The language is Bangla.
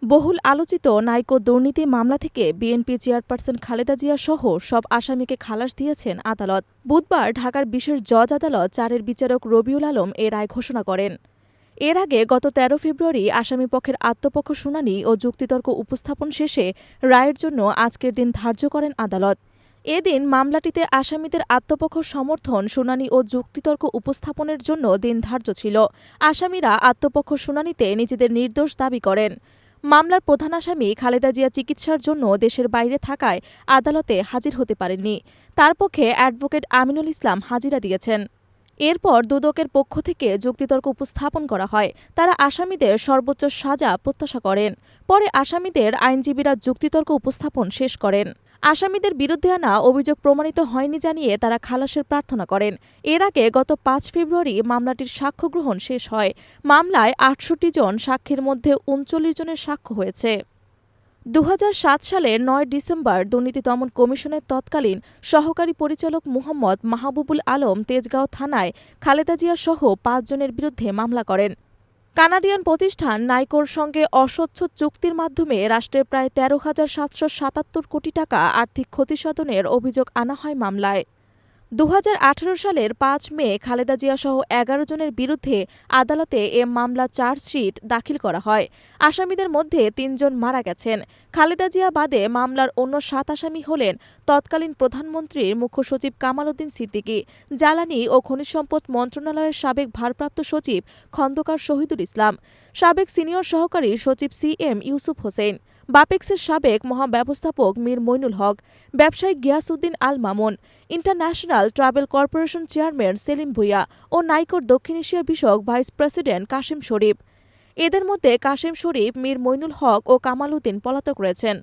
বহুল আলোচিত নাইকো দুর্নীতি মামলা থেকে বিএনপি চেয়ারপারসন খালেদা জিয়া সহ সব আসামিকে খালাস দিয়েছেন আদালত। বুধবার ঢাকার বিশেষ জজ আদালত ৪-এর বিচারক রবিউল আলম এ রায় ঘোষণা করেন। এর আগে গত ১৩ ফেব্রুয়ারি আসামিপক্ষের আত্মপক্ষ শুনানি ও যুক্তিতর্ক উপস্থাপন শেষে রায়ের জন্য আজকের দিন ধার্য করেন আদালত। এদিন মামলাটিতে আসামিদের আত্মপক্ষ সমর্থন, শুনানি ও যুক্তিতর্ক উপস্থাপনের জন্য দিন ধার্য ছিল। আসামিরা আত্মপক্ষ শুনানিতে নিজেদের নির্দোষ দাবি করেন। মামলার প্রধান আসামি খালেদা জিয়া চিকিৎসার জন্য দেশের বাইরে থাকায় আদালতে হাজির হতে পারেননি। তার পক্ষে অ্যাডভোকেট আমিনুল ইসলাম হাজিরা দিয়েছেন। এরপর দুদকের পক্ষ থেকে যুক্তিতর্ক উপস্থাপন করা হয়। তারা আসামিদের সর্বোচ্চ সাজা প্রত্যাশা করেন। পরে আসামিদের আইনজীবীরা যুক্তিতর্ক উপস্থাপন শেষ করেন। আসামিদের বিরুদ্ধে আনা অভিযোগ প্রমাণিত হয়নি জানিয়ে তারা খালাসের প্রার্থনা করেন। এর আগে গত ৫ ফেব্রুয়ারি মামলাটির সাক্ষ্য গ্রহণ শেষ হয়। মামলায় ৬৮ জন সাক্ষীর মধ্যে ৩৯ জনের সাক্ষ্য হয়েছে। ২০০৭ সালের ৯ ডিসেম্বর দুর্নীতি দমন কমিশনের তৎকালীন সহকারী পরিচালক মুহম্মদ মাহবুবুল আলম তেজগাঁও থানায় খালেদা জিয়া সহ ৫ জনের বিরুদ্ধে মামলা করেন। কানাডিয়ান প্রতিষ্ঠান নাইকোর সঙ্গে অস্বচ্ছ চুক্তির মাধ্যমে রাষ্ট্রের প্রায় ১৩,৭৭৭ কোটি টাকা আর্থিক ক্ষতিসাধনের অভিযোগ আনা হয় মামলায়। ২০১৮ সালের ৫ মে খালেদা জিয়াসহ ১১ জনের বিরুদ্ধে আদালতে এ মামলা চার্জশিট দাখিল করা হয়। আসামিদের মধ্যে ৩ জন মারা গেছেন। খালেদা জিয়া বাদে মামলার অন্য ৭ আসামি হলেন তৎকালীন প্রধানমন্ত্রীর মুখ্য সচিব কামাল উদ্দিন সিদ্দিকী, জ্বালানি ও খনিজ সম্পদ মন্ত্রণালয়ের সাবেক ভারপ্রাপ্ত সচিব খন্দকার শহীদুল ইসলাম, সাবেক সিনিয়র সহকারী সচিব সিএম ইউসুফ হোসেন, বাপেক্সের সাবেক মহাব্যবস্থাপক মীর মইনুল হক, ব্যবসায়ী Giasuddin Al Mamun, international travel corporation chairman Selim Bhuiyan ও নাইকোর দক্ষিণ এশিয়া বিষয়ক ভাইস প্রেসিডেন্ট কাশেম শরীফ। এদের মধ্যে কাশেম শরীফ, মীর মইনুল হক ও কামাল উদ্দিন পলাতক রয়েছেন।